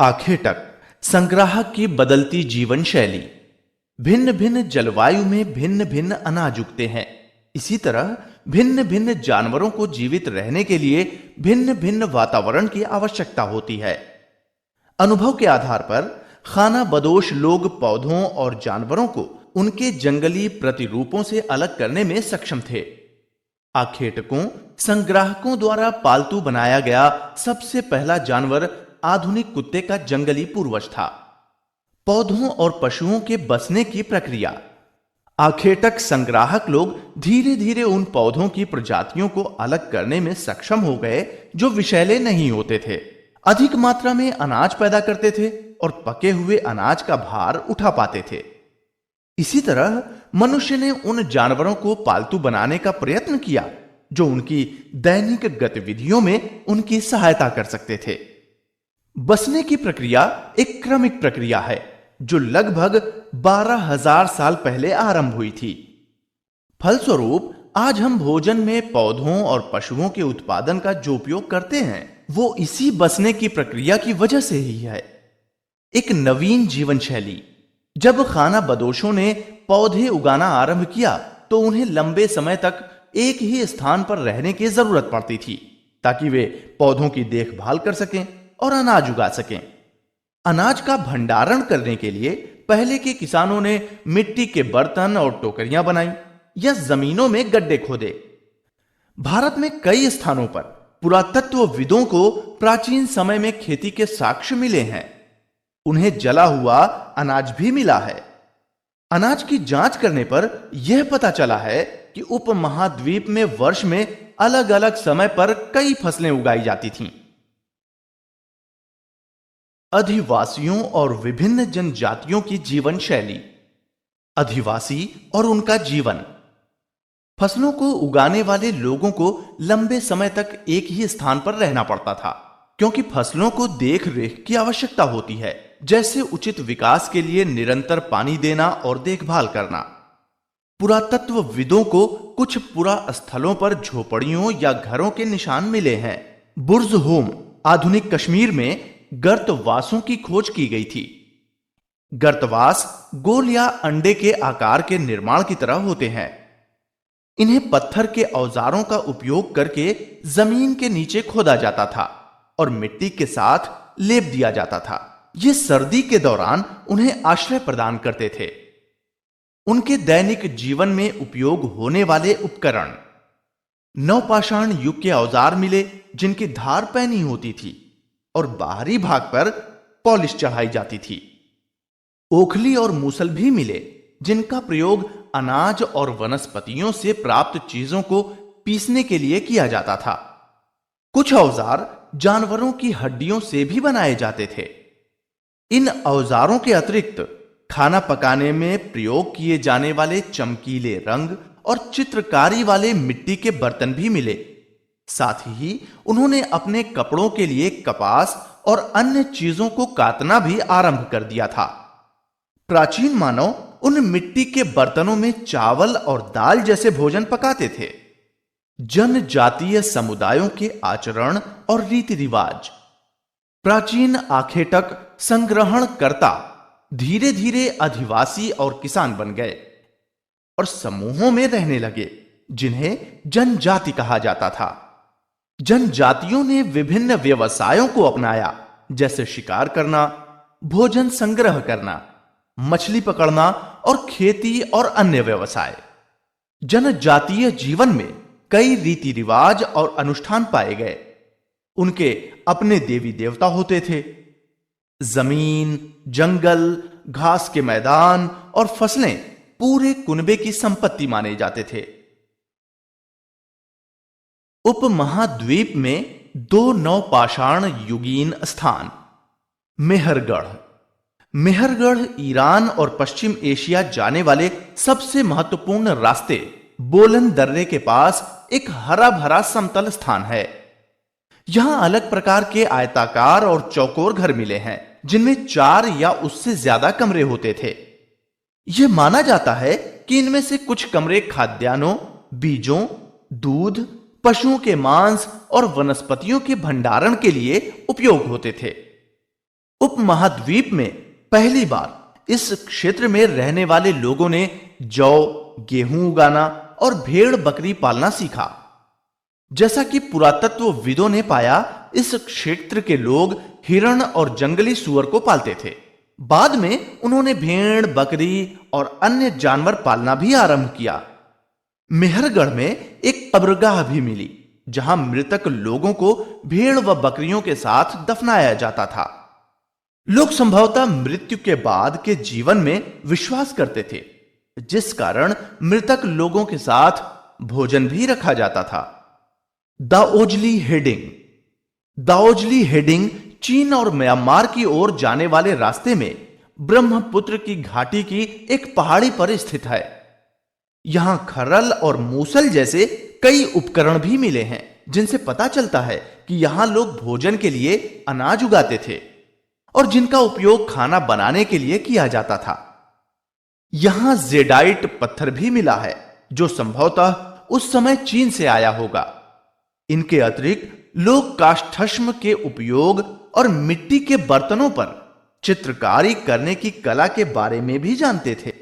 आखेटक संग्राहक की बदलती जीवन शैली। भिन्न भिन्न जलवायु में भिन्न भिन्न अनाज उगते हैं। इसी तरह भिन्न भिन्न जानवरों को जीवित रहने के लिए भिन्न भिन्न वातावरण की आवश्यकता होती है। अनुभव के आधार पर खाना बदोश लोग पौधों और जानवरों को उनके जंगली प्रतिरूपों से अलग करने में सक्षम थे। आखेटकों संग्राहकों द्वारा पालतू बनाया गया सबसे पहला जानवर आधुनिक कुत्ते का जंगली पूर्वज था। पौधों और पशुओं के बसने की प्रक्रिया। आखेटक संग्राहक लोग धीरे धीरे उन पौधों की प्रजातियों को अलग करने में सक्षम हो गए जो विषैले नहीं होते थे, अधिक मात्रा में अनाज पैदा करते थे और पके हुए अनाज का भार उठा पाते थे। इसी तरह मनुष्य ने उन जानवरों को पालतू बनाने का प्रयत्न किया जो उनकी दैनिक गतिविधियों में उनकी सहायता कर सकते थे। बसने की प्रक्रिया एक क्रमिक प्रक्रिया है जो लगभग 12,000 साल पहले आरंभ हुई थी। फलस्वरूप आज हम भोजन में पौधों और पशुओं के उत्पादन का जो उपयोग करते हैं वो इसी बसने की प्रक्रिया की वजह से ही है। एक नवीन जीवन शैली। जब खाना बदोशों ने पौधे उगाना आरंभ किया तो उन्हें लंबे समय तक एक ही स्थान पर रहने की जरूरत पड़ती थी ताकि वे पौधों की देखभाल कर सकें और अनाज उगा सकें। अनाज का भंडारण करने के लिए पहले के किसानों ने मिट्टी के बर्तन और टोकरियां बनाई या जमीनों में गड्ढे खोदे। भारत में कई स्थानों पर पुरातत्वविदों को प्राचीन समय में खेती के साक्ष्य मिले हैं। उन्हें जला हुआ अनाज भी मिला है। अनाज की जांच करने पर यह पता चला है कि उपमहाद्वीप में वर्ष में अलग अलग समय पर कई फसलें उगाई जाती थीं। अधिवासियों और विभिन्न जनजातियों की जीवन शैली। अधिवासी और उनका जीवन। फसलों को उगाने वाले लोगों को लंबे समय तक एक ही स्थान पर रहना पड़ता था क्योंकि फसलों को देख रेख की आवश्यकता होती है, जैसे उचित विकास के लिए निरंतर पानी देना और देखभाल करना। पुरातत्वविदों को कुछ पुरा स्थलों पर झोपड़ियों या घरों के निशान मिले हैं। बुर्ज होम आधुनिक कश्मीर में गर्तवासों की खोज की गई थी। गर्तवास गोल या अंडे के आकार के निर्माण की तरह होते हैं। इन्हें पत्थर के औजारों का उपयोग करके जमीन के नीचे खोदा जाता था और मिट्टी के साथ लेप दिया जाता था। ये सर्दी के दौरान उन्हें आश्रय प्रदान करते थे। उनके दैनिक जीवन में उपयोग होने वाले उपकरण। नवपाषाण युग के औजार मिले जिनकी धार पैनी होती थी और बाहरी भाग पर पॉलिश चढ़ाई जाती थी। ओखली और मूसल भी मिले जिनका प्रयोग अनाज और वनस्पतियों से प्राप्त चीजों को पीसने के लिए किया जाता था। कुछ औजार जानवरों की हड्डियों से भी बनाए जाते थे। इन औजारों के अतिरिक्त खाना पकाने में प्रयोग किए जाने वाले चमकीले रंग और चित्रकारी वाले मिट्टी के बर्तन भी मिले। साथ ही उन्होंने अपने कपड़ों के लिए कपास और अन्य चीजों को काटना भी आरंभ कर दिया था। प्राचीन मानव उन मिट्टी के बर्तनों में चावल और दाल जैसे भोजन पकाते थे। जनजातीय समुदायों के आचरण और रीति रिवाज। प्राचीन आखेटक संग्रहणकर्ता धीरे धीरे अधिवासी और किसान बन गए और समूहों में रहने लगे जिन्हें जनजाति कहा जाता था। जनजातियों ने विभिन्न व्यवसायों को अपनाया जैसे शिकार करना, भोजन संग्रह करना, मछली पकड़ना और खेती और अन्य व्यवसाय। जनजातीय जीवन में कई रीति रिवाज और अनुष्ठान पाए गए। उनके अपने देवी देवता होते थे। जमीन, जंगल, घास के मैदान और फसलें पूरे कुनबे की संपत्ति माने जाते थे। उपमहाद्वीप में दो नवपाषाण युगीन स्थान। मेहरगढ़। मेहरगढ़ ईरान और पश्चिम एशिया जाने वाले सबसे महत्वपूर्ण रास्ते बोलन दर्रे के पास एक हरा भरा समतल स्थान है। यहां अलग प्रकार के आयताकार और चौकोर घर मिले हैं जिनमें 4 या उससे ज्यादा कमरे होते थे। यह माना जाता है कि इनमें से कुछ कमरे खाद्यान्नों, बीजों, दूध, पशुओं के मांस और वनस्पतियों के भंडारण के लिए उपयोग होते थे। उपमहाद्वीप में पहली बार इस क्षेत्र में रहने वाले लोगों ने जौ, गेहूं उगाना और भेड़ बकरी पालना सीखा। जैसा कि पुरातत्वविदों ने पाया, इस क्षेत्र के लोग हिरण और जंगली सुअर को पालते थे। बाद में उन्होंने भेड़, बकरी और अन्य जानवर पालना भी आरंभ किया। मेहरगढ़ में एक कब्रगाह भी मिली, जहां मृतक लोगों को भेड़ व बकरियों के साथ दफनाया जाता था। लोग संभवतः मृत्यु के बाद के जीवन में विश्वास करते थे, जिस कारण मृतक लोगों के साथ भोजन भी रखा जाता था। दाओजली हेडिंग। दाओजली हेडिंग चीन और म्यांमार की ओर जाने वाले रास्ते में ब्रह्मपुत्र की घाटी की एक पहाड़ी पर स्थित है। यहां खरल और मूसल जैसे कई उपकरण भी मिले हैं, जिनसे पता चलता है कि यहां लोग भोजन के लिए अनाज उगाते थे और जिनका उपयोग खाना बनाने के लिए किया जाता था। यहां जेडाइट पत्थर भी मिला है, जो संभवतः उस समय चीन से आया होगा। इनके अतिरिक्त लोग काष्ठश्म के उपयोग और मिट्टी के बर्तनों पर चित्रकारी करने की कला के बारे में भी जानते थे।